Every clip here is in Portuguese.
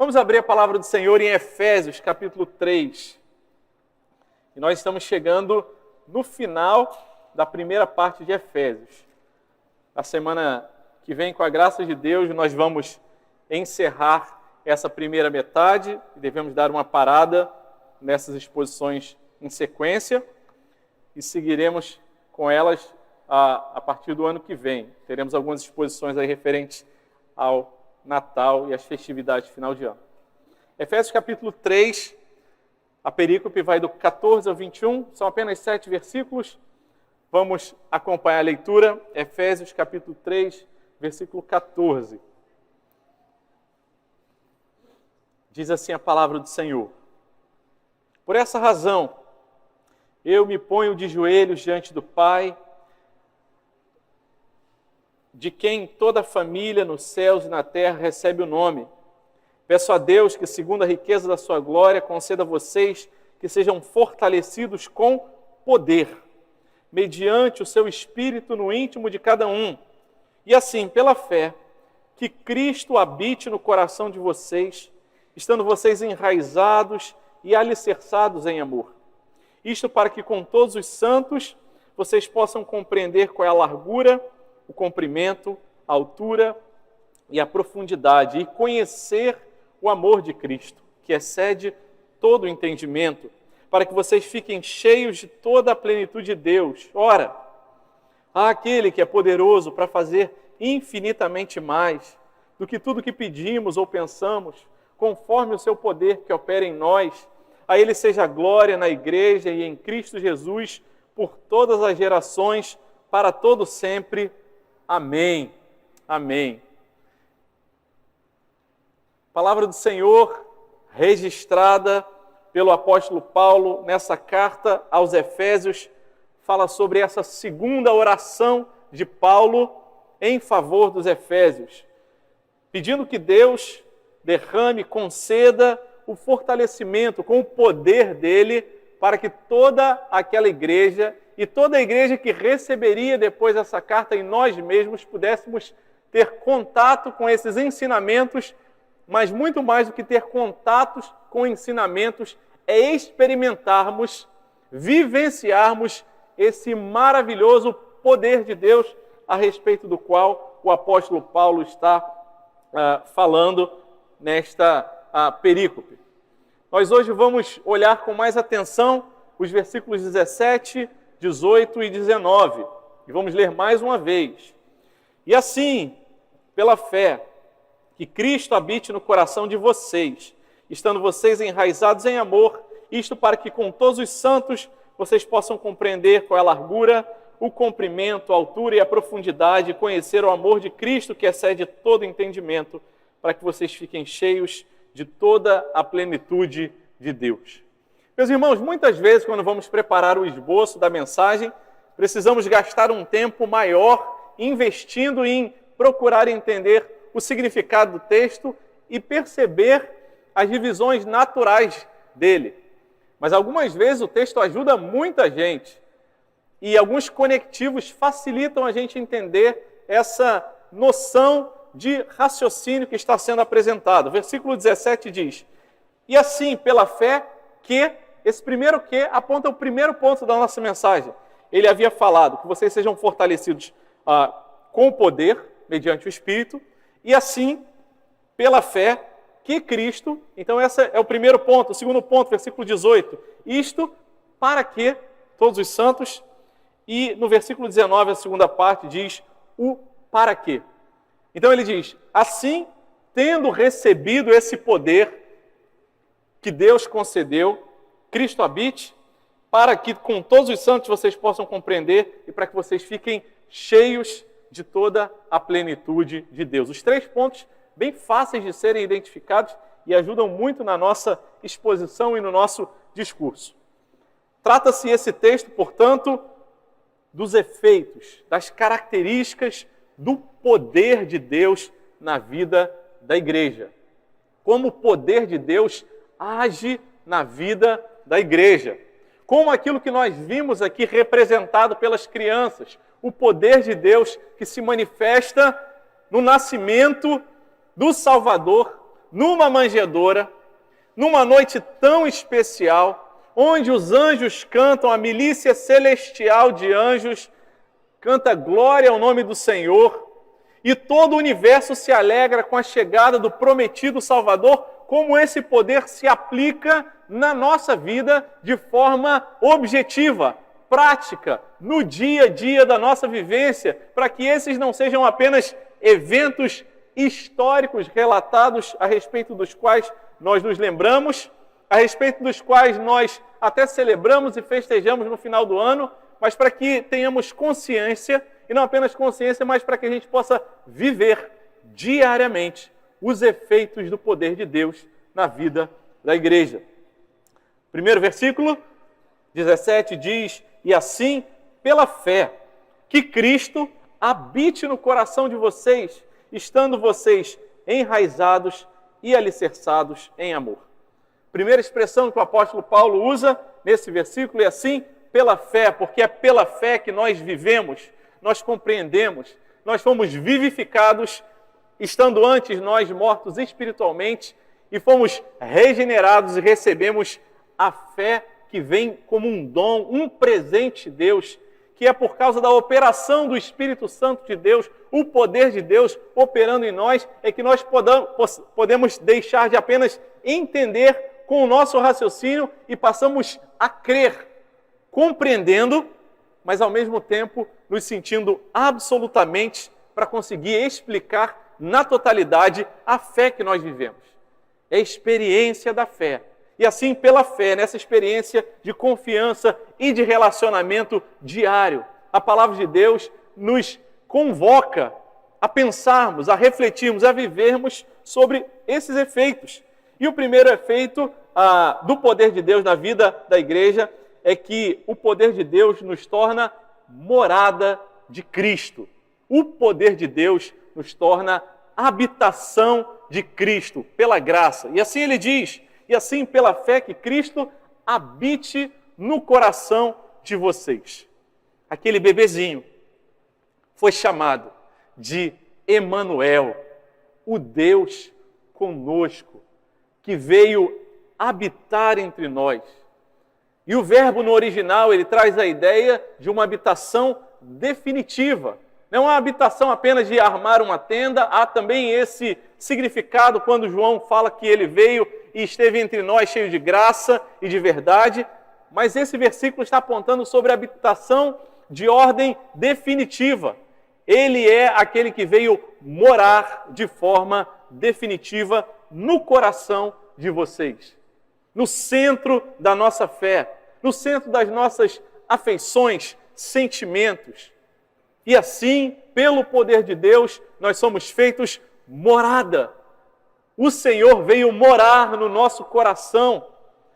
Vamos abrir a palavra do Senhor em Efésios, capítulo 3. E nós estamos chegando no final da primeira parte de Efésios. Na semana que vem, com a graça de Deus, nós vamos encerrar essa primeira metade e devemos dar uma parada nessas exposições em sequência e seguiremos com elas a partir do ano que vem. Teremos algumas exposições aí referentes ao Natal e às festividades de final de ano. Efésios capítulo 3, a perícope vai do 14 ao 21, são apenas 7 versículos. Vamos acompanhar a leitura, Efésios capítulo 3, versículo 14. Diz assim a palavra do Senhor: Por essa razão, eu me ponho de joelhos diante do Pai, de quem toda a família nos céus e na terra recebe o nome. Peço a Deus que, segundo a riqueza da sua glória, conceda a vocês que sejam fortalecidos com poder, mediante o seu Espírito no íntimo de cada um, e assim, pela fé, que Cristo habite no coração de vocês, estando vocês enraizados e alicerçados em amor. Isto para que com todos os santos vocês possam compreender qual é a largura, o comprimento, a altura e a profundidade, e conhecer o amor de Cristo, que excede todo o entendimento, para que vocês fiquem cheios de toda a plenitude de Deus. Ora, há aquele que é poderoso para fazer infinitamente mais do que tudo que pedimos ou pensamos, conforme o seu poder que opera em nós. A Ele seja a glória na Igreja e em Cristo Jesus, por todas as gerações, para todo sempre. Amém. Amém. Palavra do Senhor registrada pelo apóstolo Paulo nessa carta aos Efésios, fala sobre essa segunda oração de Paulo em favor dos Efésios, pedindo que Deus derrame, conceda o fortalecimento com o poder dele para que toda aquela igreja e toda a igreja que receberia depois essa carta e nós mesmos pudéssemos ter contato com esses ensinamentos, mas muito mais do que ter contatos com ensinamentos, é experimentarmos, vivenciarmos esse maravilhoso poder de Deus a respeito do qual o apóstolo Paulo está falando nesta perícope. Nós hoje vamos olhar com mais atenção os versículos 17, 18 e 19. E vamos ler mais uma vez. E assim, pela fé, que Cristo habite no coração de vocês, estando vocês enraizados em amor, isto para que com todos os santos vocês possam compreender qual é a largura, o comprimento, a altura e a profundidade, e conhecer o amor de Cristo que excede todo entendimento, para que vocês fiquem cheios de toda a plenitude de Deus. Meus irmãos, muitas vezes quando vamos preparar o esboço da mensagem, precisamos gastar um tempo maior investindo em procurar entender o significado do texto e perceber as divisões naturais dele. Mas algumas vezes o texto ajuda muita gente e alguns conectivos facilitam a gente entender essa noção de raciocínio que está sendo apresentado. O versículo 17 diz: E assim, pela fé, que, esse primeiro que aponta o primeiro ponto da nossa mensagem. Ele havia falado que vocês sejam fortalecidos com o poder, mediante o Espírito, e assim, pela fé, que Cristo, então esse é o primeiro ponto. O segundo ponto, versículo 18, isto para que todos os santos, e no versículo 19, a segunda parte, diz o para quê. Então ele diz, assim, tendo recebido esse poder que Deus concedeu, Cristo habite, para que com todos os santos vocês possam compreender e para que vocês fiquem cheios de toda a plenitude de Deus. Os 3 pontos bem fáceis de serem identificados e ajudam muito na nossa exposição e no nosso discurso. Trata-se esse texto, portanto, dos efeitos, das características do poder de Deus na vida da igreja. Como o poder de Deus age na vida da igreja. Como aquilo que nós vimos aqui representado pelas crianças, o poder de Deus que se manifesta no nascimento do Salvador, numa manjedoura, numa noite tão especial, onde os anjos cantam, a milícia celestial de anjos canta glória ao nome do Senhor, e todo o universo se alegra com a chegada do prometido Salvador, como esse poder se aplica na nossa vida de forma objetiva, prática, no dia a dia da nossa vivência, para que esses não sejam apenas eventos históricos relatados a respeito dos quais nós nos lembramos, a respeito dos quais nós até celebramos e festejamos no final do ano, mas para que tenhamos consciência, e não apenas consciência, mas para que a gente possa viver diariamente os efeitos do poder de Deus na vida da igreja. Primeiro versículo, 17, diz: e assim, pela fé, que Cristo habite no coração de vocês, estando vocês enraizados e alicerçados em amor. Primeira expressão que o apóstolo Paulo usa nesse versículo é assim, pela fé, porque é pela fé que nós vivemos, nós compreendemos, nós fomos vivificados, estando antes nós mortos espiritualmente, e fomos regenerados e recebemos a fé que vem como um dom, um presente de Deus, que é por causa da operação do Espírito Santo de Deus, o poder de Deus operando em nós, é que nós podemos deixar de apenas entender com o nosso raciocínio e passamos a crer, compreendendo, mas ao mesmo tempo nos sentindo absolutamente para conseguir explicar na totalidade a fé que nós vivemos. É a experiência da fé. E assim, pela fé, nessa experiência de confiança e de relacionamento diário, a palavra de Deus nos convoca a pensarmos, a refletirmos, a vivermos sobre esses efeitos. E o primeiro efeito do poder de Deus na vida da igreja é que o poder de Deus nos torna morada de Cristo. O poder de Deus nos torna habitação de Cristo, pela graça. E assim ele diz, e assim pela fé que Cristo habite no coração de vocês. Aquele bebezinho foi chamado de Emanuel, o Deus conosco, que veio habitar entre nós. E o verbo no original, ele traz a ideia de uma habitação definitiva. Não é uma habitação apenas de armar uma tenda, há também esse significado quando João fala que ele veio e esteve entre nós cheio de graça e de verdade. Mas esse versículo está apontando sobre a habitação de ordem definitiva. Ele é aquele que veio morar de forma definitiva no coração de vocês, no centro da nossa fé, no centro das nossas afeições, sentimentos. E assim, pelo poder de Deus, nós somos feitos morada. O Senhor veio morar no nosso coração.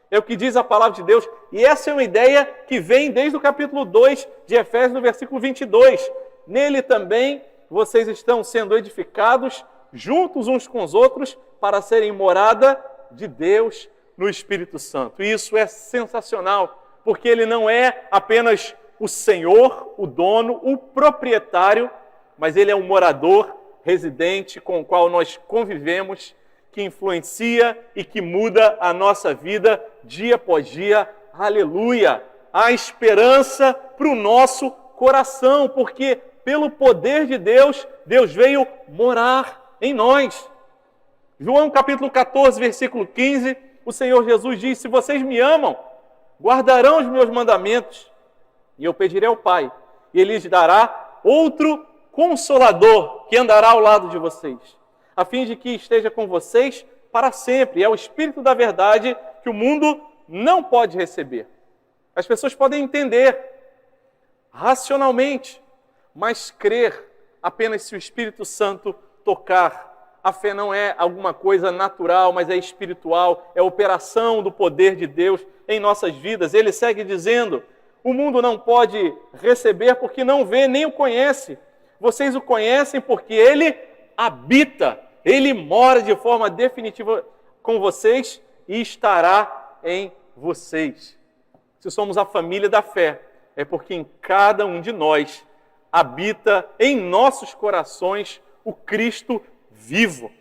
É o que diz a palavra de Deus. E essa é uma ideia que vem desde o capítulo 2 de Efésios, no versículo 22. Nele também vocês estão sendo edificados juntos uns com os outros para serem morada de Deus no Espírito Santo. E isso é sensacional, porque ele não é apenas o Senhor, o dono, o proprietário, mas ele é um morador residente com o qual nós convivemos, que influencia e que muda a nossa vida dia após dia. Aleluia! Há esperança para o nosso coração, porque pelo poder de Deus, Deus veio morar em nós. João capítulo 14, versículo 15, o Senhor Jesus diz: se vocês me amam, guardarão os meus mandamentos, e eu pedirei ao Pai, e Ele lhes dará outro Consolador, que andará ao lado de vocês, a fim de que esteja com vocês para sempre. É o Espírito da verdade que o mundo não pode receber. As pessoas podem entender racionalmente, mas crer apenas se o Espírito Santo tocar. A fé não é alguma coisa natural, mas é espiritual, é a operação do poder de Deus em nossas vidas. Ele segue dizendo: o mundo não pode receber porque não vê nem o conhece. Vocês o conhecem porque Ele habita, Ele mora de forma definitiva com vocês e estará em vocês. Se somos a família da fé, é porque em cada um de nós habita em nossos corações o Cristo vivo.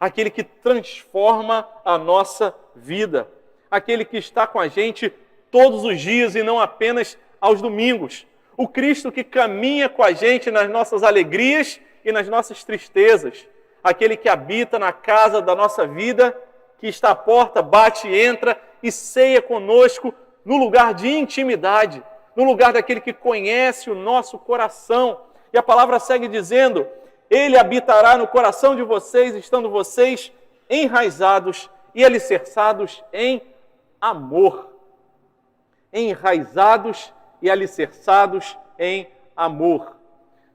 aquele que transforma a nossa vida, aquele que está com a gente todos os dias e não apenas aos domingos. O Cristo que caminha com a gente nas nossas alegrias e nas nossas tristezas. Aquele que habita na casa da nossa vida, que está à porta, bate e entra e ceia conosco no lugar de intimidade, no lugar daquele que conhece o nosso coração. E a palavra segue dizendo: Ele habitará no coração de vocês, estando vocês enraizados e alicerçados em amor. Enraizados e alicerçados em amor.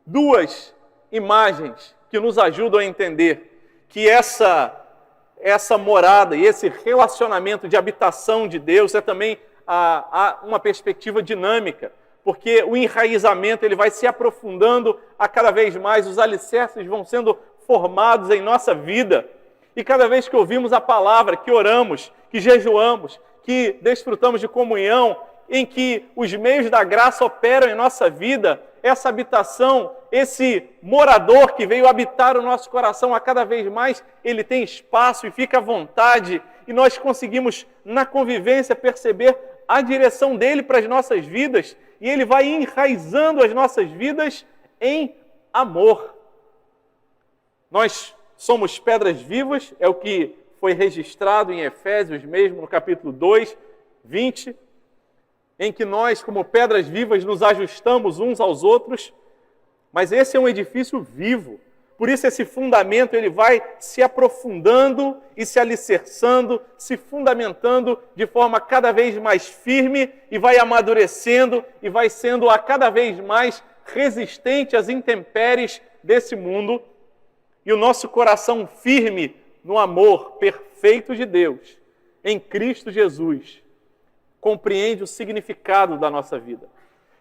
Duas imagens que nos ajudam a entender que essa morada e esse relacionamento de habitação de Deus é também uma perspectiva dinâmica, porque o enraizamento ele vai se aprofundando a cada vez mais, os alicerces vão sendo formados em nossa vida, e cada vez que ouvimos a palavra, que oramos, que jejuamos, que desfrutamos de comunhão, em que os meios da graça operam em nossa vida, essa habitação, esse morador que veio habitar o nosso coração, a cada vez mais ele tem espaço e fica à vontade, e nós conseguimos, na convivência, perceber a direção dele para as nossas vidas, e ele vai enraizando as nossas vidas em amor. Nós somos pedras vivas, é o que foi registrado em Efésios mesmo, no capítulo 2, 20, em que nós, como pedras vivas, nos ajustamos uns aos outros, mas esse é um edifício vivo. Por isso esse fundamento ele vai se aprofundando e se alicerçando, se fundamentando de forma cada vez mais firme e vai amadurecendo e vai sendo a cada vez mais resistente às intempéries desse mundo. E o nosso coração firme no amor perfeito de Deus, em Cristo Jesus, compreende o significado da nossa vida.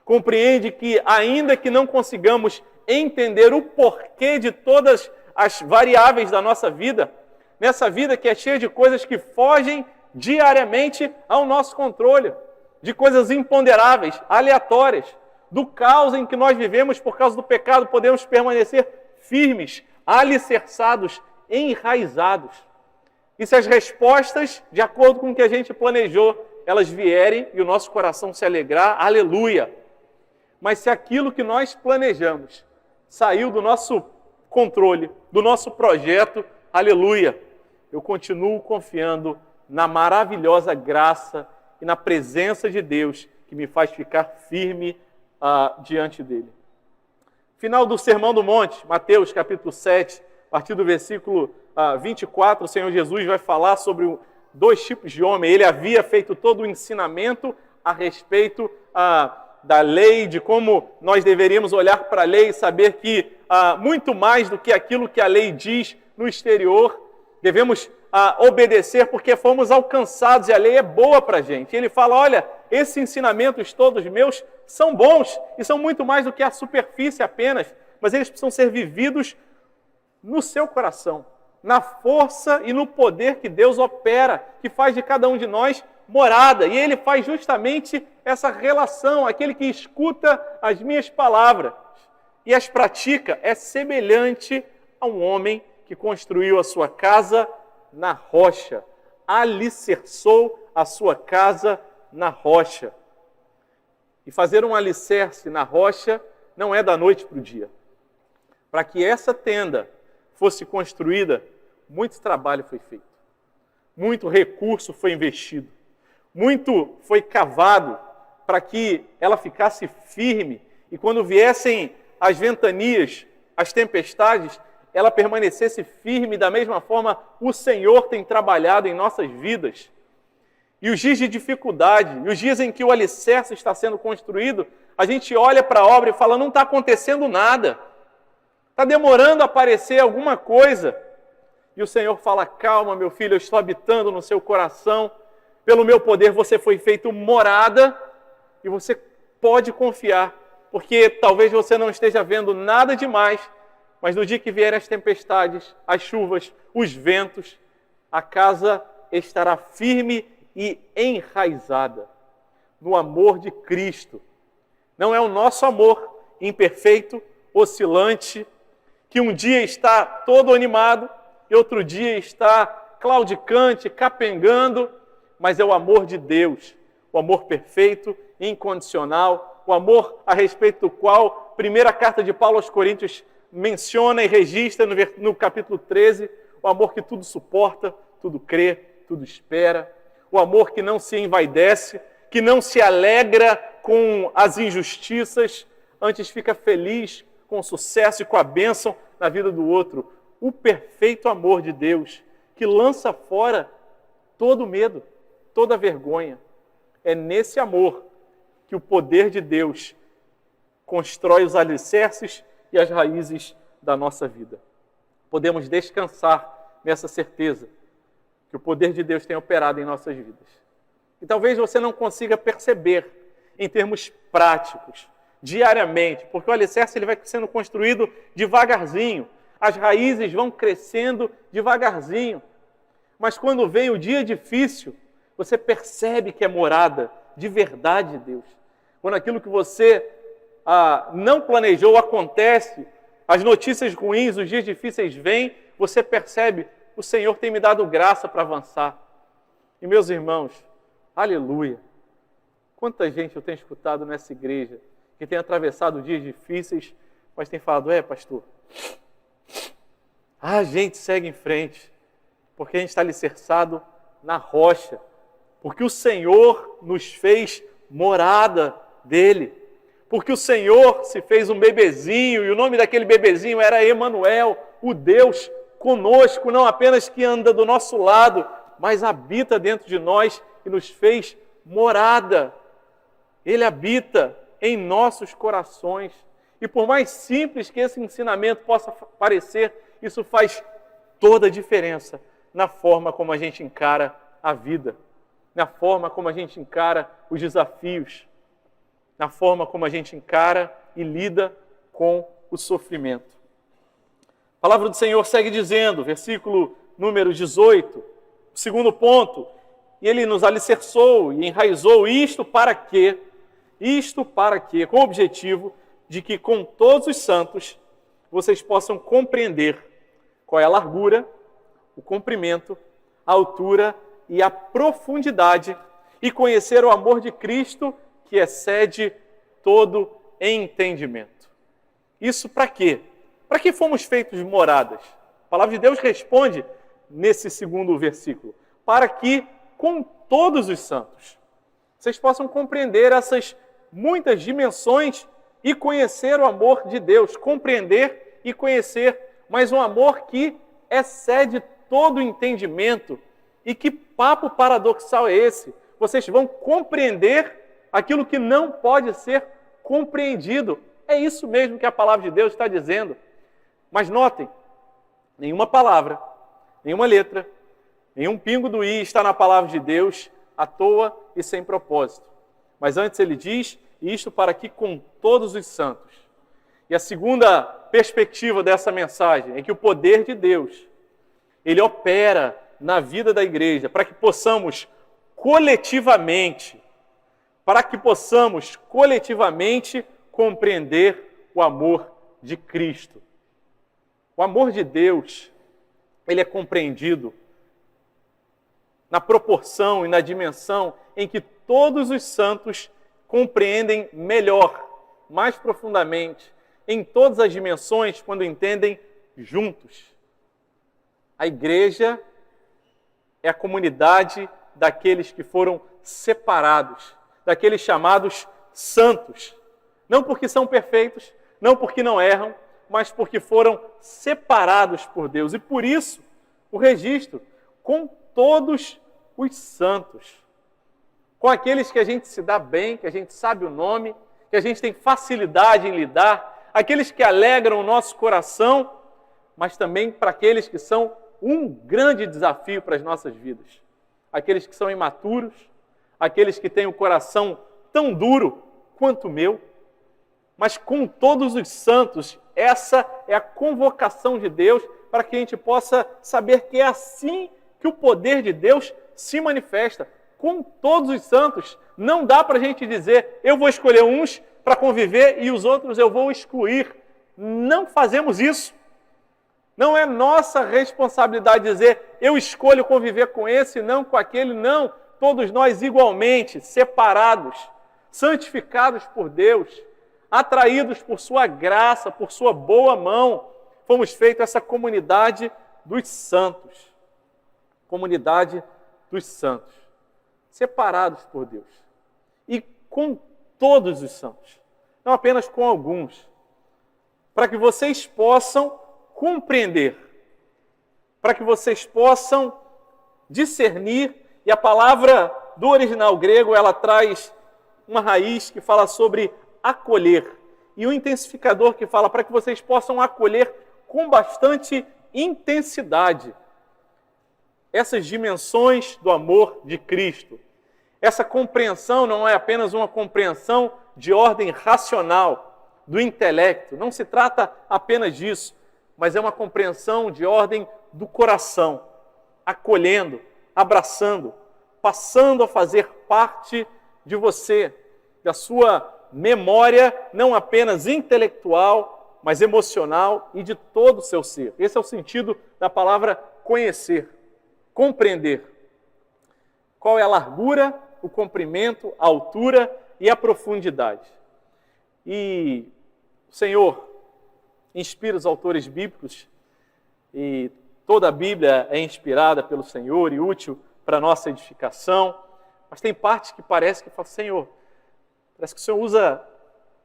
Compreende que, ainda que não consigamos entender o porquê de todas as variáveis da nossa vida, nessa vida que é cheia de coisas que fogem diariamente ao nosso controle, de coisas imponderáveis, aleatórias, do caos em que nós vivemos por causa do pecado, podemos permanecer firmes, alicerçados, enraizados. E se as respostas, de acordo com o que a gente planejou, elas vierem e o nosso coração se alegrar, aleluia. Mas se aquilo que nós planejamos saiu do nosso controle, do nosso projeto, aleluia. Eu continuo confiando na maravilhosa graça e na presença de Deus que me faz ficar firme diante dele. Final do Sermão do Monte, Mateus capítulo 7, a partir do versículo 24, o Senhor Jesus vai falar sobre dois tipos de homem. Ele havia feito todo o ensinamento a respeito da lei, de como nós deveríamos olhar para a lei e saber que muito mais do que aquilo que a lei diz no exterior, devemos obedecer porque fomos alcançados e a lei é boa para a gente. E ele fala, olha, esses ensinamentos todos meus são bons e são muito mais do que a superfície apenas, mas eles precisam ser vividos no seu coração, na força e no poder que Deus opera, que faz de cada um de nós morada. E ele faz justamente essa relação, aquele que escuta as minhas palavras e as pratica é semelhante a um homem que construiu a sua casa na rocha, alicerçou a sua casa na rocha. E fazer um alicerce na rocha não é da noite para o dia. Para que essa tenda fosse construída, muito trabalho foi feito, muito recurso foi investido, muito foi cavado para que ela ficasse firme e quando viessem as ventanias, as tempestades, ela permanecesse firme. Da mesma forma, o Senhor tem trabalhado em nossas vidas. E os dias de dificuldade, e os dias em que o alicerce está sendo construído, a gente olha para a obra e fala, não está acontecendo nada, está demorando a aparecer alguma coisa. E o Senhor fala, calma meu filho, eu estou habitando no seu coração, pelo meu poder você foi feito morada, e você pode confiar, porque talvez você não esteja vendo nada demais, mas no dia que vierem as tempestades, as chuvas, os ventos, a casa estará firme e enraizada no amor de Cristo. Não é o nosso amor imperfeito, oscilante, que um dia está todo animado e outro dia está claudicante, capengando, mas é o amor de Deus, o amor perfeito, incondicional, o amor a respeito do qual a primeira carta de Paulo aos Coríntios menciona e registra no capítulo 13, o amor que tudo suporta, tudo crê, tudo espera, o amor que não se envaidece, que não se alegra com as injustiças, antes fica feliz com o sucesso e com a bênção na vida do outro. O perfeito amor de Deus, que lança fora todo medo, toda vergonha. É nesse amor que o poder de Deus constrói os alicerces e as raízes da nossa vida. Podemos descansar nessa certeza que o poder de Deus tem operado em nossas vidas. E talvez você não consiga perceber em termos práticos, diariamente, porque o alicerce ele vai sendo construído devagarzinho, as raízes vão crescendo devagarzinho. Mas quando vem o dia difícil, você percebe que é morada de verdade de Deus. Quando aquilo que você não planejou acontece, as notícias ruins, os dias difíceis vêm, você percebe, o Senhor tem me dado graça para avançar. E meus irmãos, aleluia! Quanta gente eu tenho escutado nessa igreja que tem atravessado dias difíceis, mas tem falado, pastor, a gente segue em frente, porque a gente está alicerçado na rocha, porque o Senhor nos fez morada dele, porque o Senhor se fez um bebezinho, e o nome daquele bebezinho era Emanuel, o Deus conosco, não apenas que anda do nosso lado, mas habita dentro de nós e nos fez morada. Ele habita em nossos corações. E por mais simples que esse ensinamento possa parecer, isso faz toda a diferença na forma como a gente encara a vida, na forma como a gente encara os desafios, na forma como a gente encara e lida com o sofrimento. A palavra do Senhor segue dizendo, versículo número 18, o segundo ponto, e ele nos alicerçou e enraizou isto para quê? Com o objetivo de que com todos os santos vocês possam compreender qual é a largura, o comprimento, a altura e a profundidade e conhecer o amor de Cristo que excede todo entendimento. Isso para quê? Para que fomos feitos moradas? A palavra de Deus responde nesse segundo versículo. Para que com todos os santos vocês possam compreender essas muitas dimensões e conhecer o amor de Deus, compreender e conhecer, mas um amor que excede todo o entendimento. E que papo paradoxal é esse? Vocês vão compreender aquilo que não pode ser compreendido. É isso mesmo que a palavra de Deus está dizendo. Mas notem, nenhuma palavra, nenhuma letra, nenhum pingo do i está na palavra de Deus à toa e sem propósito. Mas antes ele diz, isto para que com todos os santos. E a segunda perspectiva dessa mensagem é que o poder de Deus, ele opera na vida da igreja para que possamos coletivamente compreender o amor de Cristo. O amor de Deus, ele é compreendido na proporção e na dimensão em que todos os santos compreendem melhor, mais profundamente, em todas as dimensões, quando entendem juntos. A igreja é a comunidade daqueles que foram separados, daqueles chamados santos. Não porque são perfeitos, não porque não erram, mas porque foram separados por Deus. E por isso, o registro com todos os santos. Com aqueles que a gente se dá bem, que a gente sabe o nome, que a gente tem facilidade em lidar, aqueles que alegram o nosso coração, mas também para aqueles que são um grande desafio para as nossas vidas. Aqueles que são imaturos, aqueles que têm o coração tão duro quanto o meu, mas com todos os santos, essa é a convocação de Deus para que a gente possa saber que é assim que o poder de Deus se manifesta. Com todos os santos, não dá para a gente dizer, eu vou escolher uns para conviver e os outros eu vou excluir. Não fazemos isso. Não é nossa responsabilidade dizer, eu escolho conviver com esse, não com aquele, não. Todos nós igualmente, separados, santificados por Deus, atraídos por sua graça, por sua boa mão, fomos feitos essa comunidade dos santos. Comunidade dos santos. Separados por Deus. E com todos os santos. Não apenas com alguns. Para que vocês possam compreender. Para que vocês possam discernir. E a palavra do original grego, ela traz uma raiz que fala sobre acolher. E um intensificador que fala para que vocês possam acolher com bastante intensidade essas dimensões do amor de Cristo. Essa compreensão não é apenas uma compreensão de ordem racional, do intelecto. Não se trata apenas disso, mas é uma compreensão de ordem do coração, acolhendo, abraçando, passando a fazer parte de você, da sua memória, não apenas intelectual, mas emocional e de todo o seu ser. Esse é o sentido da palavra conhecer, compreender. Qual é a largura, o comprimento, a altura e a profundidade. E o Senhor inspira os autores bíblicos, e toda a Bíblia é inspirada pelo Senhor e útil para a nossa edificação, mas tem partes que parece que fala, Senhor, parece que o Senhor usa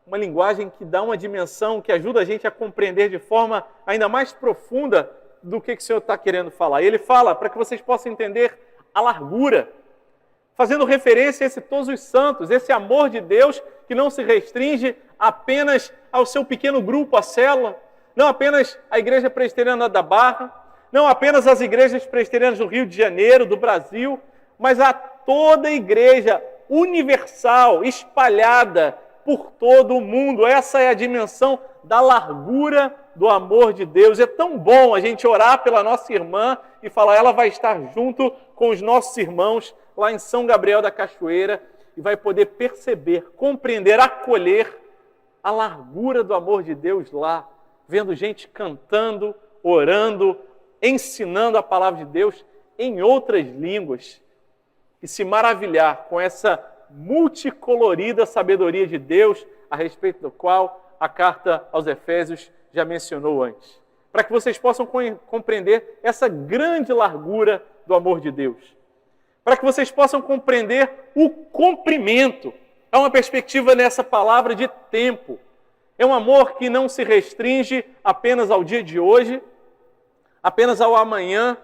uma linguagem que dá uma dimensão, que ajuda a gente a compreender de forma ainda mais profunda do que o Senhor está querendo falar. E Ele fala para que vocês possam entender a largura, fazendo referência a esse todos os santos, esse amor de Deus que não se restringe apenas ao seu pequeno grupo, a célula, não apenas a Igreja Presbiteriana da Barra, não apenas as igrejas presbiterianas do Rio de Janeiro, do Brasil, mas a toda a igreja universal, espalhada por todo o mundo. Essa é a dimensão da largura do amor de Deus. É tão bom a gente orar pela nossa irmã e falar, ela vai estar junto com os nossos irmãos lá em São Gabriel da Cachoeira e vai poder perceber, compreender, acolher a largura do amor de Deus lá, vendo gente cantando, orando, ensinando a palavra de Deus em outras línguas e se maravilhar com essa multicolorida sabedoria de Deus a respeito do qual a carta aos Efésios já mencionou antes. Para que vocês possam compreender essa grande largura do amor de Deus. Para que vocês possam compreender o comprimento. Há uma perspectiva nessa palavra de tempo. É um amor que não se restringe apenas ao dia de hoje, apenas ao amanhã.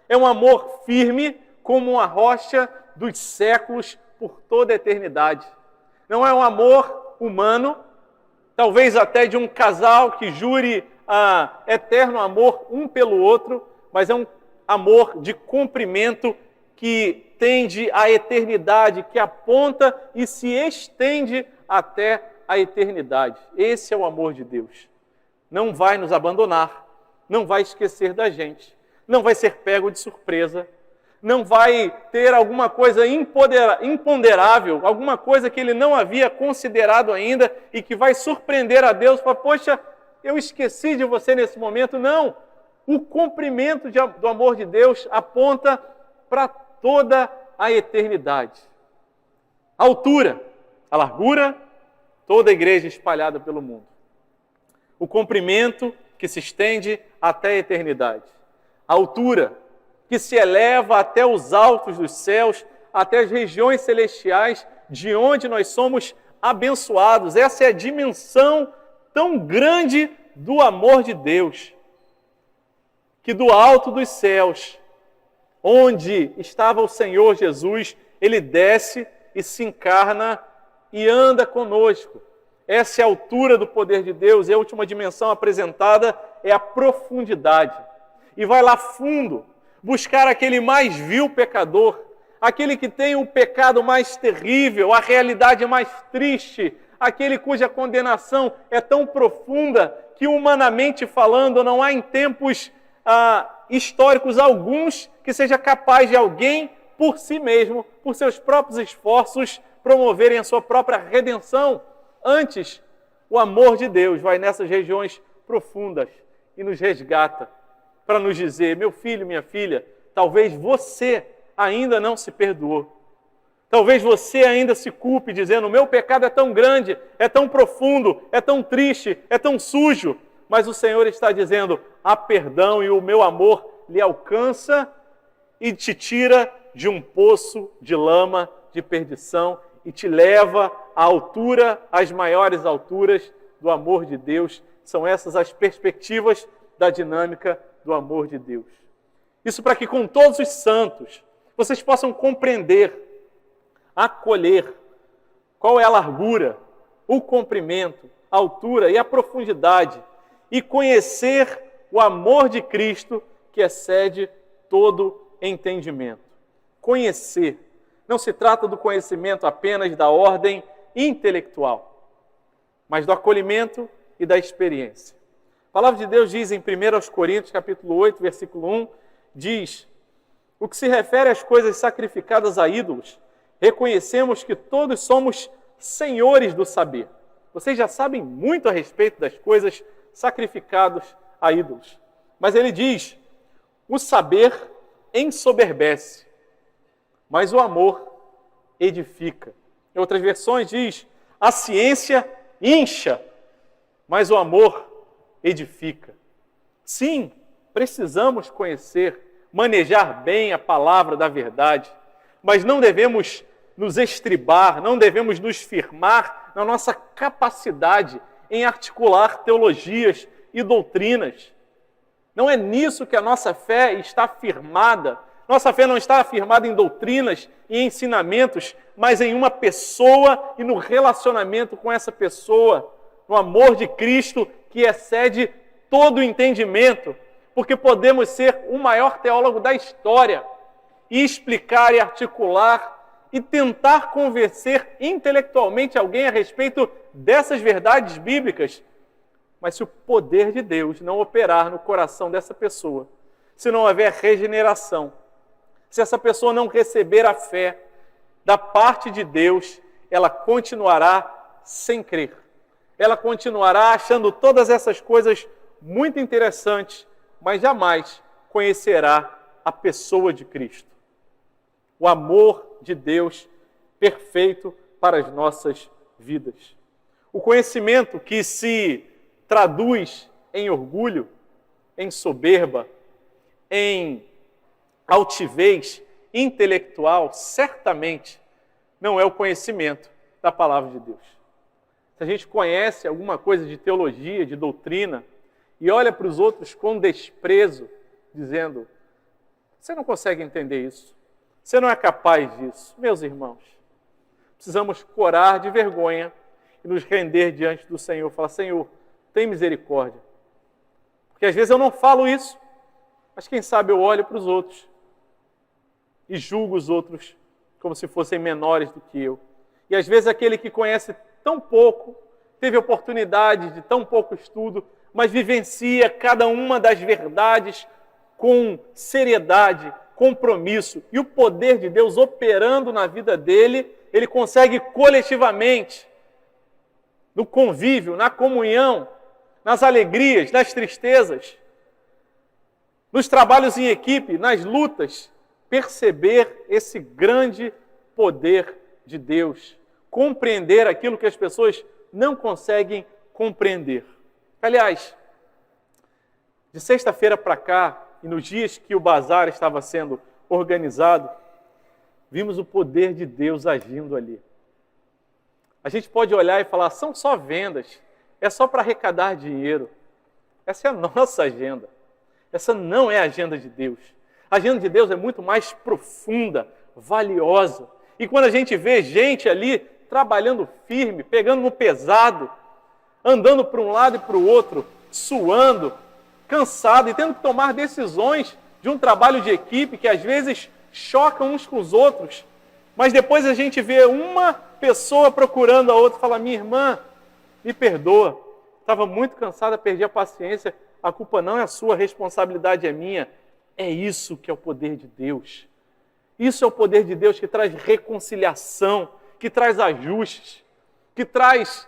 É um amor firme como uma rocha dos séculos por toda a eternidade. Não é um amor humano, talvez até de um casal que jure eterno amor um pelo outro, mas é um amor de comprimento que tende à eternidade, que aponta e se estende até a eternidade. Esse é o amor de Deus. Não vai nos abandonar, não vai esquecer da gente, não vai ser pego de surpresa, não vai ter alguma coisa imponderável, alguma coisa que ele não havia considerado ainda e que vai surpreender a Deus, falar, poxa, eu esqueci de você nesse momento. Não, o comprimento do amor de Deus aponta para toda a eternidade. A altura, a largura, toda a igreja espalhada pelo mundo. O comprimento que se estende até a eternidade. A altura, que se eleva até os altos dos céus, até as regiões celestiais, de onde nós somos abençoados. Essa é a dimensão tão grande do amor de Deus, que do alto dos céus, onde estava o Senhor Jesus, Ele desce e se encarna e anda conosco. Essa é a altura do poder de Deus, e a última dimensão apresentada é a profundidade. E vai lá fundo, buscar aquele mais vil pecador, aquele que tem o pecado mais terrível, a realidade mais triste, aquele cuja condenação é tão profunda que, humanamente falando, não há em tempos históricos alguns que seja capaz de alguém, por si mesmo, por seus próprios esforços, promoverem a sua própria redenção. Antes, o amor de Deus vai nessas regiões profundas e nos resgata para nos dizer: meu filho, minha filha, talvez você ainda não se perdoou. Talvez você ainda se culpe dizendo: o meu pecado é tão grande, é tão profundo, é tão triste, é tão sujo. Mas o Senhor está dizendo: há perdão e o meu amor lhe alcança e te tira de um poço de lama, de perdição, e te leva à altura, às maiores alturas do amor de Deus. São essas as perspectivas da dinâmica do amor de Deus. Isso para que com todos os santos vocês possam compreender, acolher qual é a largura, o comprimento, a altura e a profundidade, e conhecer o amor de Cristo que excede todo entendimento. Conhecer. Não se trata do conhecimento apenas da ordem intelectual, mas do acolhimento e da experiência. A palavra de Deus diz em 1 Coríntios, capítulo 8, versículo 1, diz: o que se refere às coisas sacrificadas a ídolos, reconhecemos que todos somos senhores do saber. Vocês já sabem muito a respeito das coisas sacrificadas a ídolos. Mas ele diz: o saber ensoberbece, mas o amor edifica. Em outras versões diz: a ciência incha, mas o amor edifica. Sim, precisamos conhecer, manejar bem a palavra da verdade, mas não devemos nos estribar, não devemos nos firmar na nossa capacidade em articular teologias e doutrinas. Não é nisso que a nossa fé está firmada. Nossa fé não está firmada em doutrinas e ensinamentos, mas em uma pessoa e no relacionamento com essa pessoa, no amor de Cristo que excede todo o entendimento, porque podemos ser o maior teólogo da história e explicar e articular e tentar convencer intelectualmente alguém a respeito dessas verdades bíblicas. Mas se o poder de Deus não operar no coração dessa pessoa, se não houver regeneração, se essa pessoa não receber a fé da parte de Deus, ela continuará sem crer. Ela continuará achando todas essas coisas muito interessantes, mas jamais conhecerá a pessoa de Cristo. O amor de Deus perfeito para as nossas vidas. O conhecimento que se traduz em orgulho, em soberba, em altivez intelectual, certamente não é o conhecimento da palavra de Deus. Se a gente conhece alguma coisa de teologia, de doutrina, e olha para os outros com desprezo, dizendo: você não consegue entender isso, você não é capaz disso. Meus irmãos, precisamos corar de vergonha e nos render diante do Senhor, falar: Senhor, tem misericórdia. Porque às vezes eu não falo isso, mas quem sabe eu olho para os outros e julgo os outros como se fossem menores do que eu. E às vezes aquele que conhece tão pouco, teve oportunidade de tão pouco estudo, mas vivencia cada uma das verdades com seriedade, compromisso, e o poder de Deus operando na vida dele, ele consegue coletivamente, no convívio, na comunhão, nas alegrias, nas tristezas, nos trabalhos em equipe, nas lutas, perceber esse grande poder de Deus, compreender aquilo que as pessoas não conseguem compreender. Aliás, de sexta-feira para cá, e nos dias que o bazar estava sendo organizado, vimos o poder de Deus agindo ali. A gente pode olhar e falar: são só vendas, é só para arrecadar dinheiro. Essa é a nossa agenda. Essa não é a agenda de Deus. A agenda de Deus é muito mais profunda, valiosa. E quando a gente vê gente ali trabalhando firme, pegando no pesado, andando para um lado e para o outro, suando, cansado e tendo que tomar decisões de um trabalho de equipe que às vezes chocam uns com os outros, mas depois a gente vê uma pessoa procurando a outra e fala: minha irmã, me perdoa, estava muito cansada, perdi a paciência, a culpa não é sua, a responsabilidade é minha. É isso que é o poder de Deus. Isso é o poder de Deus que traz reconciliação, que traz ajustes, que traz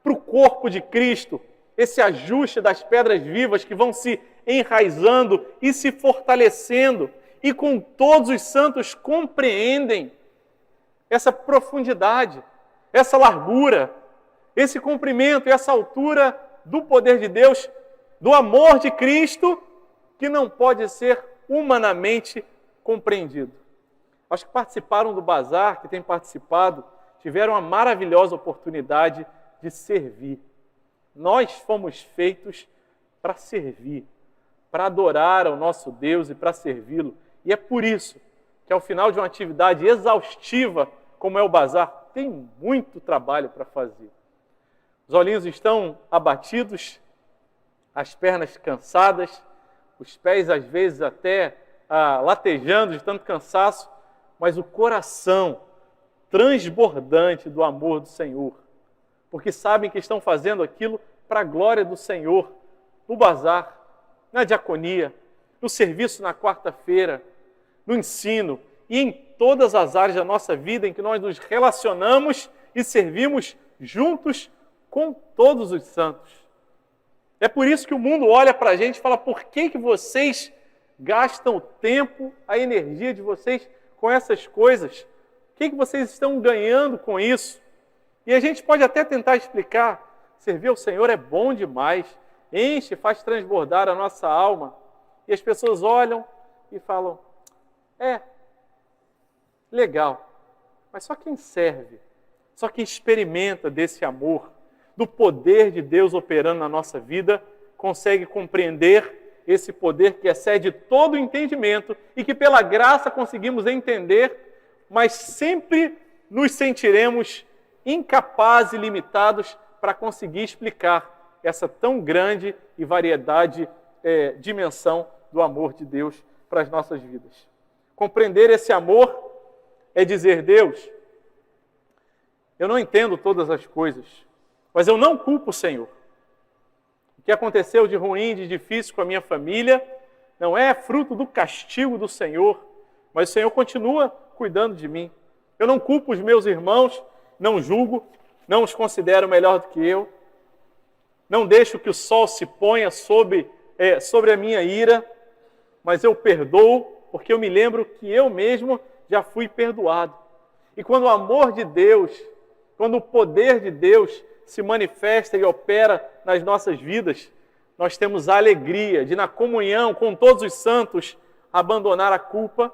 para o corpo de Cristo esse ajuste das pedras vivas que vão se enraizando e se fortalecendo, e com todos os santos compreendem essa profundidade, essa largura, esse comprimento e essa altura do poder de Deus, do amor de Cristo, que não pode ser humanamente compreendido. Aos que participaram do bazar, que têm participado, tiveram a maravilhosa oportunidade de servir. Nós fomos feitos para servir, para adorar ao nosso Deus e para servi-lo. E é por isso que ao final de uma atividade exaustiva, como é o bazar, tem muito trabalho para fazer. Os olhinhos estão abatidos, as pernas cansadas, os pés às vezes até latejando de tanto cansaço, mas o coração transbordante do amor do Senhor, porque sabem que estão fazendo aquilo para a glória do Senhor, no bazar, na diaconia, no serviço na quarta-feira, no ensino e em todas as áreas da nossa vida em que nós nos relacionamos e servimos juntos com todos os santos. É por isso que o mundo olha para a gente e fala: por que vocês gastam o tempo, a energia de vocês com essas coisas? O que vocês estão ganhando com isso? E a gente pode até tentar explicar: servir ao Senhor é bom demais, enche, faz transbordar a nossa alma. E as pessoas olham e falam: é, legal, mas só quem serve, só quem experimenta desse amor, do poder de Deus operando na nossa vida, consegue compreender esse poder que excede todo o entendimento e que pela graça conseguimos entender, mas sempre nos sentiremos incapazes e limitados para conseguir explicar essa tão grande e variedade dimensão do amor de Deus para as nossas vidas. Compreender esse amor é dizer: Deus, eu não entendo todas as coisas, mas eu não culpo o Senhor. O que aconteceu de ruim, de difícil com a minha família, não é fruto do castigo do Senhor, mas o Senhor continua cuidando de mim. Eu não culpo os meus irmãos, não julgo, não os considero melhor do que eu, não deixo que o sol se ponha sobre a minha ira, mas eu perdoo, porque eu me lembro que eu mesmo já fui perdoado. E quando o amor de Deus, quando o poder de Deus se manifesta e opera nas nossas vidas, nós temos a alegria de, na comunhão com todos os santos, abandonar a culpa,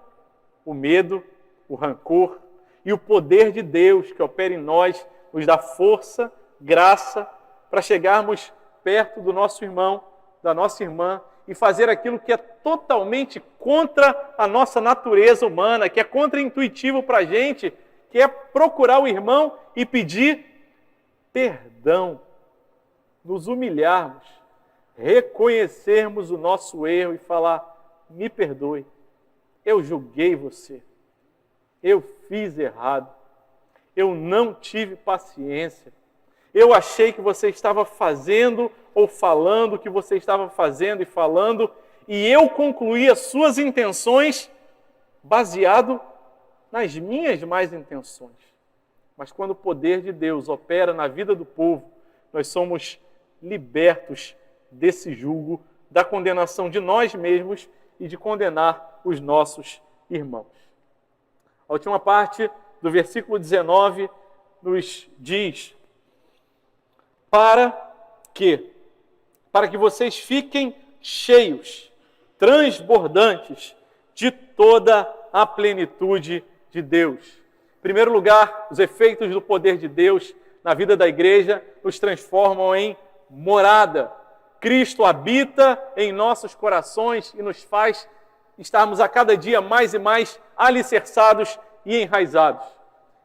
o medo, o rancor, e o poder de Deus que opera em nós nos dá força, graça, para chegarmos perto do nosso irmão, da nossa irmã, e fazer aquilo que é totalmente contra a nossa natureza humana, que é contraintuitivo para a gente, que é procurar o irmão e pedir perdão, nos humilharmos, reconhecermos o nosso erro e falar: me perdoe, eu julguei você, eu fiz errado, eu não tive paciência, eu achei que você estava fazendo ou falando o que você estava fazendo e falando, e eu concluí as suas intenções baseado nas minhas más intenções. Mas quando o poder de Deus opera na vida do povo, nós somos libertos desse jugo, da condenação de nós mesmos e de condenar os nossos irmãos. A última parte do versículo 19 nos diz: para que vocês fiquem cheios, transbordantes de toda a plenitude de Deus. Em primeiro lugar, os efeitos do poder de Deus na vida da igreja nos transformam em morada. Cristo habita em nossos corações e nos faz estarmos a cada dia mais e mais alicerçados e enraizados.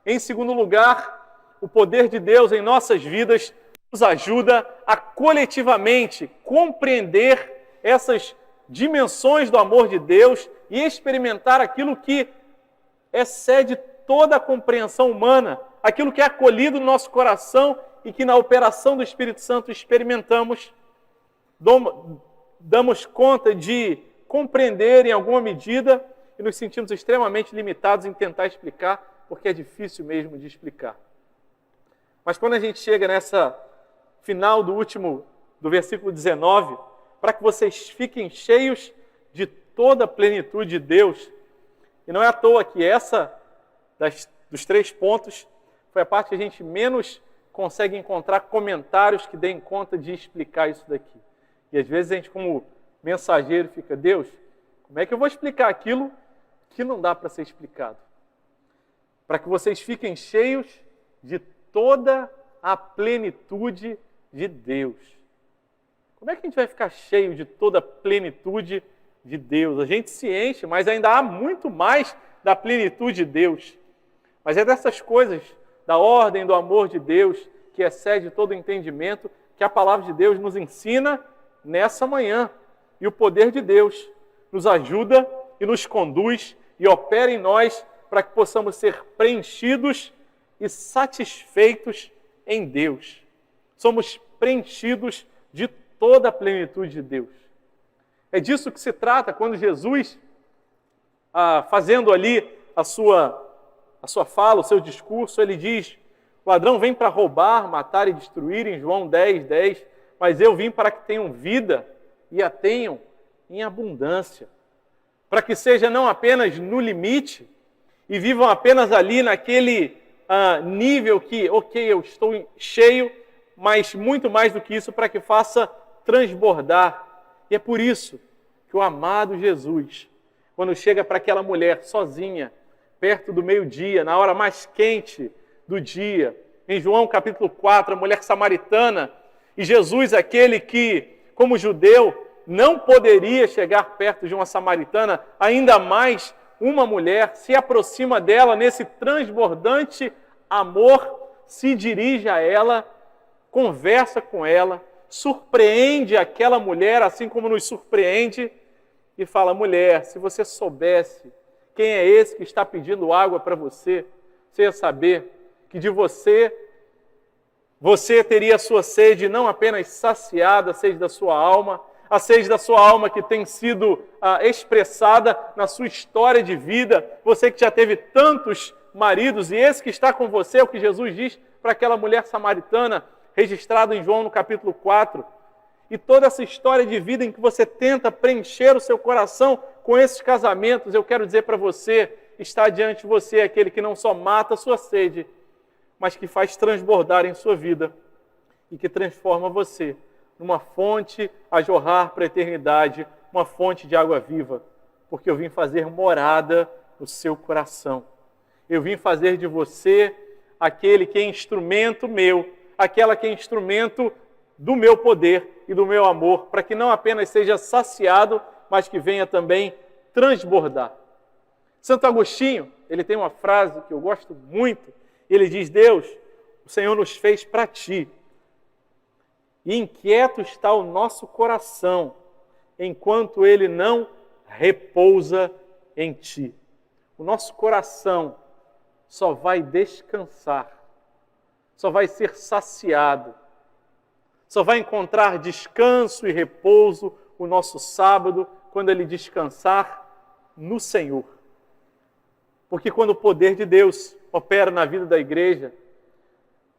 Em segundo lugar, o poder de Deus em nossas vidas nos ajuda a coletivamente compreender essas dimensões do amor de Deus e experimentar aquilo que excede toda a compreensão humana, aquilo que é acolhido no nosso coração e que na operação do Espírito Santo experimentamos, damos conta de compreender em alguma medida e nos sentimos extremamente limitados em tentar explicar, porque é difícil mesmo de explicar. Mas quando a gente chega nessa final do último do versículo 19, para que vocês fiquem cheios de toda a plenitude de Deus. E não é à toa que essa, dos 3 pontos, foi a parte que a gente menos consegue encontrar comentários que deem conta de explicar isso daqui. E às vezes a gente, como mensageiro, fica, Deus, como é que eu vou explicar aquilo que não dá para ser explicado? Para que vocês fiquem cheios de toda a plenitude de Deus. Como é que a gente vai ficar cheio de toda a plenitude de Deus? A gente se enche, mas ainda há muito mais da plenitude de Deus. Mas é dessas coisas, da ordem do amor de Deus, que excede todo entendimento, que a palavra de Deus nos ensina nessa manhã. E o poder de Deus nos ajuda e nos conduz e opera em nós para que possamos ser preenchidos e satisfeitos em Deus. Somos preenchidos de toda a plenitude de Deus. É disso que se trata quando Jesus, fazendo ali a sua fala, o seu discurso, ele diz, o ladrão vem para roubar, matar e destruir, em João 10, 10, mas eu vim para que tenham vida e a tenham em abundância. Para que seja não apenas no limite e vivam apenas ali naquele nível que, ok, eu estou cheio, mas muito mais do que isso, para que faça transbordar. E é por isso que o amado Jesus, quando chega para aquela mulher sozinha, perto do meio-dia, na hora mais quente do dia, em João capítulo 4, a mulher samaritana, e Jesus, aquele que, como judeu, não poderia chegar perto de uma samaritana, ainda mais uma mulher, se aproxima dela nesse transbordante amor, se dirige a ela, conversa com ela, surpreende aquela mulher, assim como nos surpreende, e fala, mulher, se você soubesse quem é esse que está pedindo água para você, você ia saber que de você teria a sua sede não apenas saciada, a sede da sua alma, a sede da sua alma que tem sido expressada na sua história de vida, você que já teve tantos maridos, e esse que está com você, é o que Jesus diz para aquela mulher samaritana, registrado em João no capítulo 4, e toda essa história de vida em que você tenta preencher o seu coração com esses casamentos, eu quero dizer para você, está diante de você aquele que não só mata a sua sede, mas que faz transbordar em sua vida e que transforma você numa fonte a jorrar para a eternidade, uma fonte de água viva, porque eu vim fazer morada no seu coração. Eu vim fazer de você aquele que é instrumento meu, aquela que é instrumento do meu poder e do meu amor, para que não apenas seja saciado, mas que venha também transbordar. Santo Agostinho, ele tem uma frase que eu gosto muito, ele diz, Deus, o Senhor nos fez para ti, e inquieto está o nosso coração, enquanto ele não repousa em ti. O nosso coração só vai descansar, só vai ser saciado, só vai encontrar descanso e repouso o nosso sábado, quando ele descansar no Senhor. Porque quando o poder de Deus opera na vida da igreja,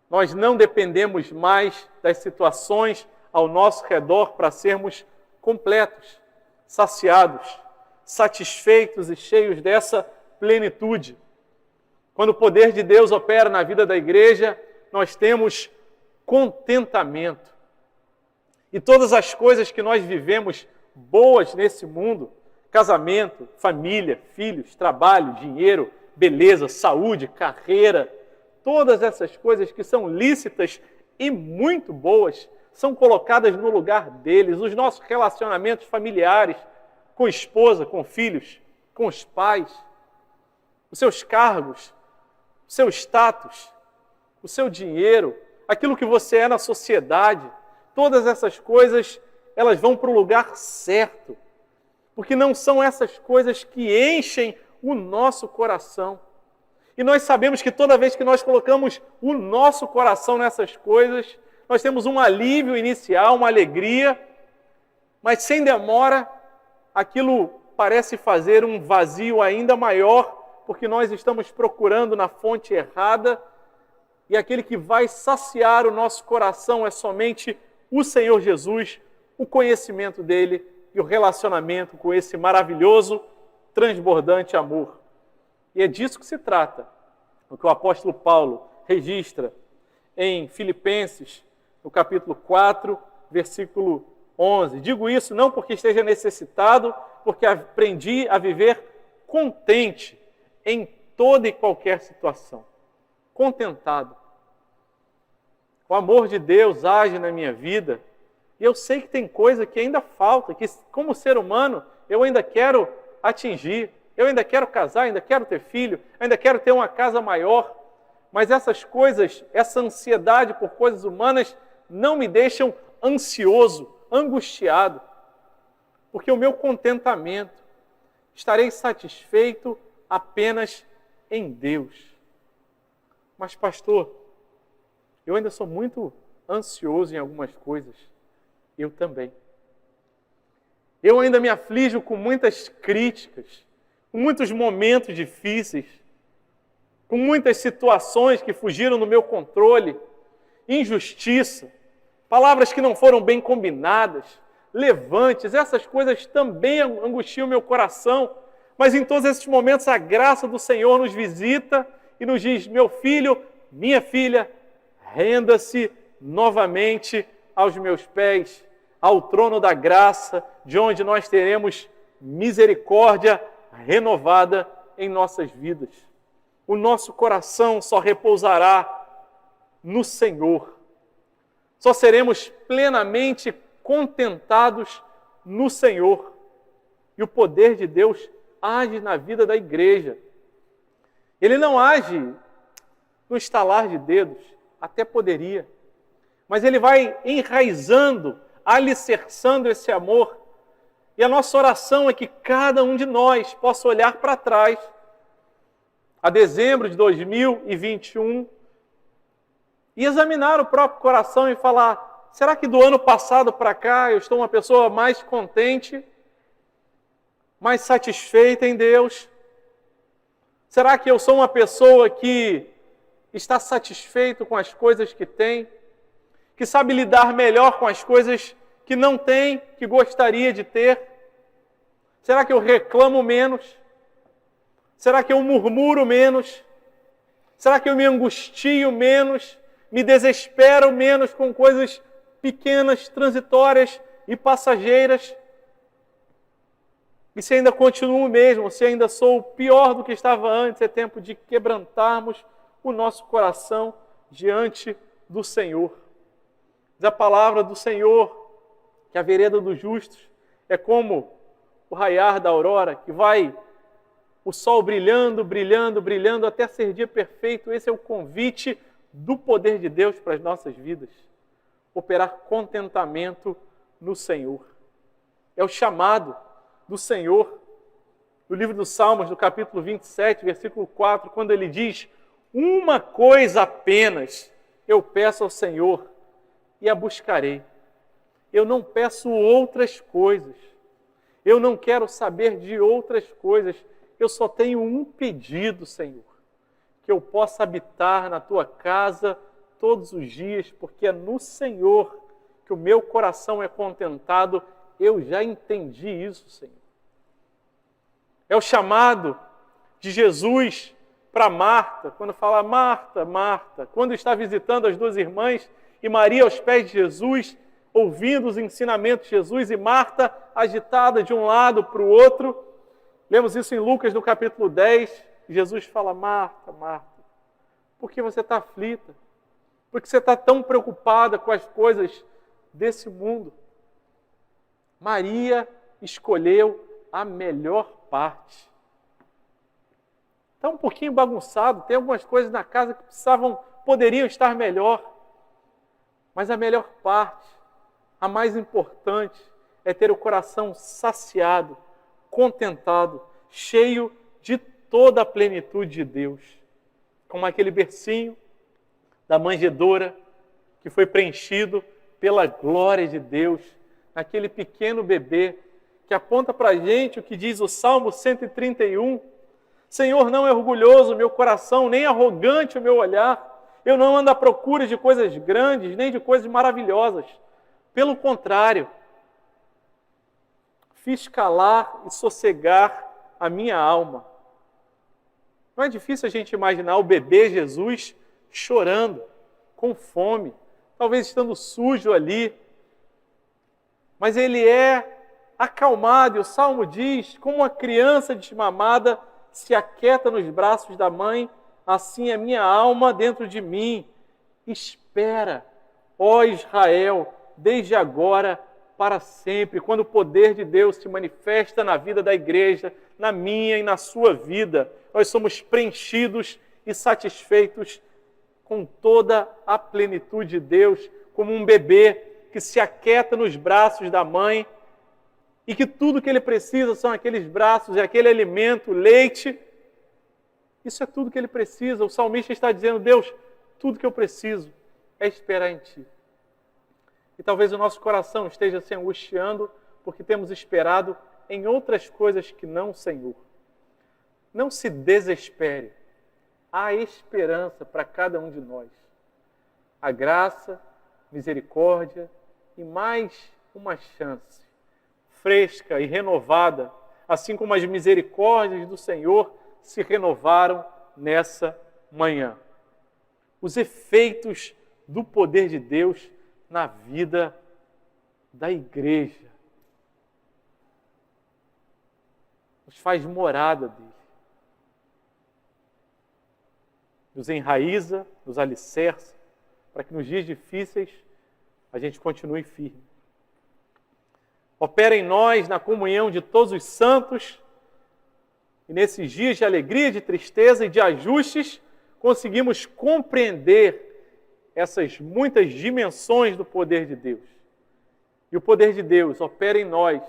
nós não dependemos mais das situações ao nosso redor para sermos completos, saciados, satisfeitos e cheios dessa plenitude. Quando o poder de Deus opera na vida da igreja, nós temos contentamento. E todas as coisas que nós vivemos boas nesse mundo, casamento, família, filhos, trabalho, dinheiro, beleza, saúde, carreira, todas essas coisas que são lícitas e muito boas, são colocadas no lugar deles. Os nossos relacionamentos familiares, com esposa, com filhos, com os pais, os seus cargos, o seu status, o seu dinheiro, aquilo que você é na sociedade, todas essas coisas, elas vão para o lugar certo. Porque não são essas coisas que enchem o nosso coração. E nós sabemos que toda vez que nós colocamos o nosso coração nessas coisas, nós temos um alívio inicial, uma alegria, mas sem demora, aquilo parece fazer um vazio ainda maior, porque nós estamos procurando na fonte errada, e aquele que vai saciar o nosso coração é somente o Senhor Jesus, o conhecimento dele e o relacionamento com esse maravilhoso, transbordante amor. E é disso que se trata, o que o apóstolo Paulo registra em Filipenses, no capítulo 4, versículo 11. Digo isso não porque esteja necessitado, porque aprendi a viver contente em toda e qualquer situação. Contentado. O amor de Deus age na minha vida e eu sei que tem coisa que ainda falta, que como ser humano eu ainda quero atingir. Eu ainda quero casar, ainda quero ter filho, ainda quero ter uma casa maior. Mas essas coisas, essa ansiedade por coisas humanas não me deixam ansioso, angustiado. Porque o meu contentamento, estarei satisfeito apenas em Deus. Mas pastor, eu ainda sou muito ansioso em algumas coisas. Eu também. Eu ainda me aflijo com muitas críticas, com muitos momentos difíceis, com muitas situações que fugiram do meu controle, injustiça, palavras que não foram bem combinadas, levantes, essas coisas também angustiam meu coração, mas em todos esses momentos a graça do Senhor nos visita e nos diz: meu filho, minha filha, renda-se novamente aos meus pés, ao trono da graça, de onde nós teremos misericórdia renovada em nossas vidas. O nosso coração só repousará no Senhor. Só seremos plenamente contentados no Senhor. E o poder de Deus age na vida da igreja. Ele não age no estalar de dedos, até poderia, mas ele vai enraizando, alicerçando esse amor. E a nossa oração é que cada um de nós possa olhar para trás, a dezembro de 2021, e examinar o próprio coração e falar: será que do ano passado para cá eu estou uma pessoa mais contente, mais satisfeita em Deus? Será que eu sou uma pessoa que está satisfeito com as coisas que tem, que sabe lidar melhor com as coisas que não tem, que gostaria de ter? Será que eu reclamo menos? Será que eu murmuro menos? Será que eu me angustio menos? Me desespero menos com coisas pequenas, transitórias e passageiras? E se ainda continuo o mesmo, se ainda sou pior do que estava antes, é tempo de quebrantarmos o nosso coração diante do Senhor. Diz a palavra do Senhor que a vereda dos justos é como o raiar da aurora, que vai o sol brilhando, brilhando, brilhando até ser dia perfeito. Esse é o convite do poder de Deus para as nossas vidas. Operar contentamento no Senhor. É o chamado do Senhor, no livro dos Salmos, no capítulo 27, versículo 4, quando ele diz: uma coisa apenas eu peço ao Senhor e a buscarei. Eu não peço outras coisas. Eu não quero saber de outras coisas. Eu só tenho um pedido, Senhor: que eu possa habitar na Tua casa todos os dias, porque é no Senhor que o meu coração é contentado. Eu já entendi isso, Senhor. É o chamado de Jesus para Marta, quando fala: Marta, Marta, quando está visitando as duas irmãs e Maria aos pés de Jesus, ouvindo os ensinamentos de Jesus, e Marta agitada de um lado para o outro. Lemos isso em Lucas, no capítulo 10. Jesus fala: Marta, Marta, por que você está aflita? Por que você está tão preocupada com as coisas desse mundo? Maria escolheu a melhor parte. Está um pouquinho bagunçado, tem algumas coisas na casa que poderiam estar melhor. Mas a melhor parte, a mais importante, é ter o coração saciado, contentado, cheio de toda a plenitude de Deus. Como aquele bercinho da manjedoura que foi preenchido pela glória de Deus, naquele pequeno bebê, que aponta para a gente o que diz o Salmo 131. Senhor, não é orgulhoso o meu coração, nem arrogante o meu olhar. Eu não ando à procura de coisas grandes, nem de coisas maravilhosas, Pelo contrário, fiz calar e sossegar a minha alma. Não é difícil a gente imaginar o bebê Jesus chorando, com fome, talvez estando sujo ali. Mas ele é acalmado, e o Salmo diz, como uma criança desmamada se aquieta nos braços da mãe, assim a minha alma dentro de mim espera, ó Israel, desde agora para sempre, quando o poder de Deus se manifesta na vida da igreja, na minha e na sua vida, nós somos preenchidos e satisfeitos com toda a plenitude de Deus, como um bebê que se aquieta nos braços da mãe e que tudo que ele precisa são aqueles braços, é aquele alimento, leite. Isso é tudo que ele precisa. O salmista está dizendo, Deus, tudo que eu preciso é esperar em Ti. E talvez o nosso coração esteja se angustiando porque temos esperado em outras coisas que não o Senhor. Não se desespere. Há esperança para cada um de nós. A graça, misericórdia e mais uma chance fresca e renovada, assim como as misericórdias do Senhor se renovaram nessa manhã. Os efeitos do poder de Deus na vida da igreja. Nos faz morada dele. Nos enraiza, nos alicerça, para que nos dias difíceis a gente continue firme. Opera em nós na comunhão de todos os santos e nesses dias de alegria, de tristeza e de ajustes, conseguimos compreender essas muitas dimensões do poder de Deus. E o poder de Deus opera em nós,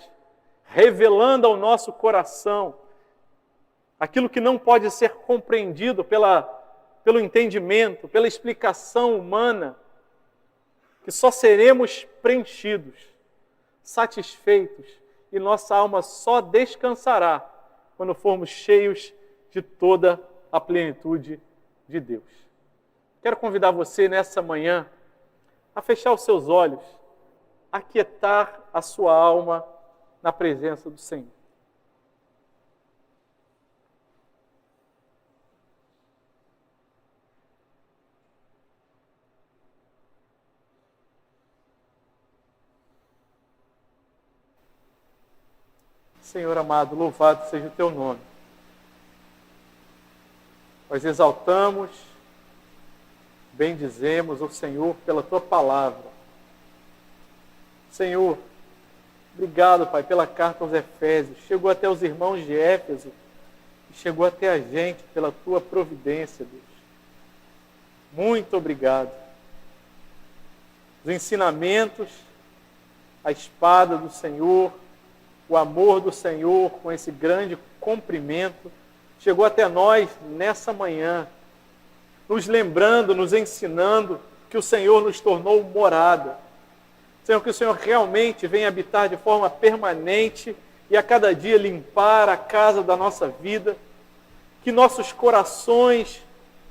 revelando ao nosso coração aquilo que não pode ser compreendido pelo entendimento, pela explicação humana, que só seremos preenchidos, satisfeitos, e nossa alma só descansará quando formos cheios de toda a plenitude de Deus. Quero convidar você nessa manhã a fechar os seus olhos, a aquietar a sua alma na presença do Senhor. Senhor amado, louvado seja o Teu nome. Nós exaltamos, bendizemos o Senhor pela Tua palavra. Senhor, obrigado, Pai, pela carta aos Efésios. Chegou até os irmãos de Éfeso e chegou até a gente pela Tua providência, Deus. Muito obrigado. Os ensinamentos, a espada do Senhor, o amor do Senhor com esse grande comprimento, chegou até nós nessa manhã, nos lembrando, nos ensinando que o Senhor nos tornou morada. Senhor, que o Senhor realmente venha habitar de forma permanente e a cada dia limpar a casa da nossa vida, que nossos corações,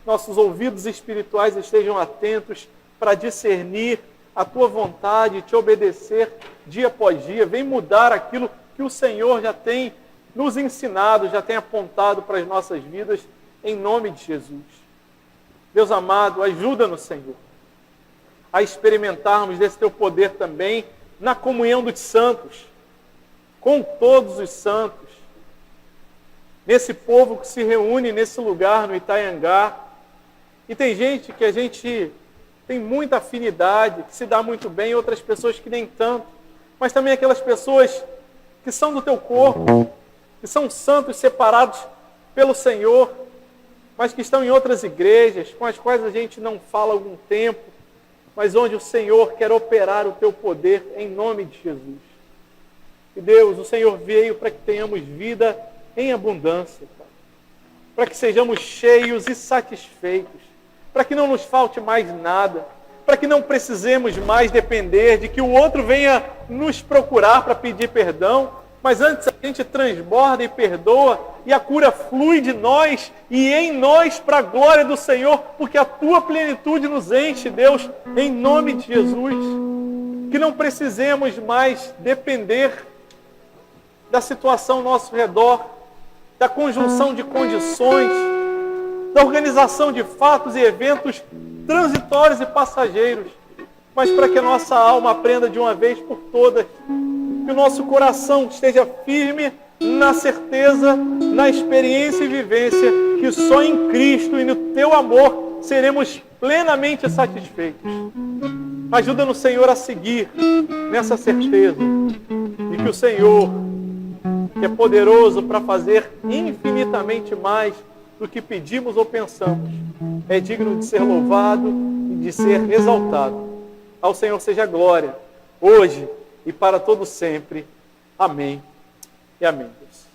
nossos ouvidos espirituais estejam atentos para discernir a Tua vontade e Te obedecer dia após dia. Vem mudar aquilo que o Senhor já tem nos ensinado, já tem apontado para as nossas vidas, em nome de Jesus. Deus amado, ajuda-nos, Senhor, a experimentarmos desse Teu poder também na comunhão dos santos, com todos os santos, nesse povo que se reúne nesse lugar, no Itaiangá. E tem gente que a gente tem muita afinidade, que se dá muito bem, outras pessoas que nem tanto, mas também aquelas pessoas que são do Teu corpo, que são santos separados pelo Senhor, mas que estão em outras igrejas, com as quais a gente não fala há algum tempo, mas onde o Senhor quer operar o Teu poder em nome de Jesus. E Deus, o Senhor veio para que tenhamos vida em abundância, Pai, para que sejamos cheios e satisfeitos, para que não nos falte mais nada, para que não precisemos mais depender de que o outro venha nos procurar para pedir perdão, mas antes a gente transborda e perdoa, e a cura flui de nós e em nós para a glória do Senhor, porque a Tua plenitude nos enche, Deus, em nome de Jesus. que não precisemos mais depender da situação ao nosso redor, da conjunção de condições, da organização de fatos e eventos transitórios e passageiros, mas para que a nossa alma aprenda de uma vez por todas, que o nosso coração esteja firme na certeza, na experiência e vivência, que só em Cristo e no Teu amor seremos plenamente satisfeitos. Ajuda-nos, Senhor, a seguir nessa certeza de que o Senhor, que é poderoso para fazer infinitamente mais do que pedimos ou pensamos, é digno de ser louvado e de ser exaltado. Ao Senhor seja glória, hoje e para todo sempre. Amém e amém, Deus.